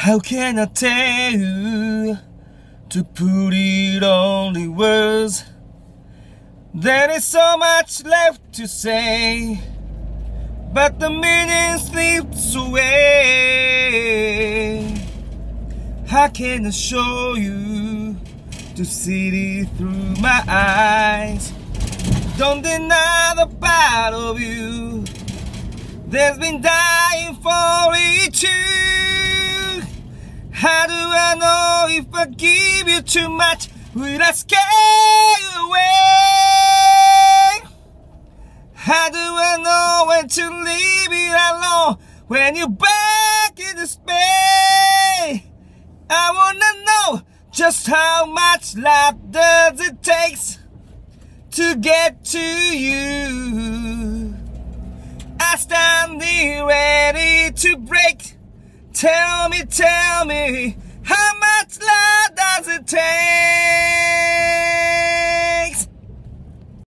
How can I tell you to put it only words? There is so much left to say, but the meaning slips away. How can I show you to see it through my eyes? Don't deny the part of you that's been dying for each you. How do I know if I give you too much? Will I scare you away? How do I know when to leave it alone? When you're back in despair, I wanna know just how much love does it take to get to you. I stand here ready to break. Tell me, how much love does it take?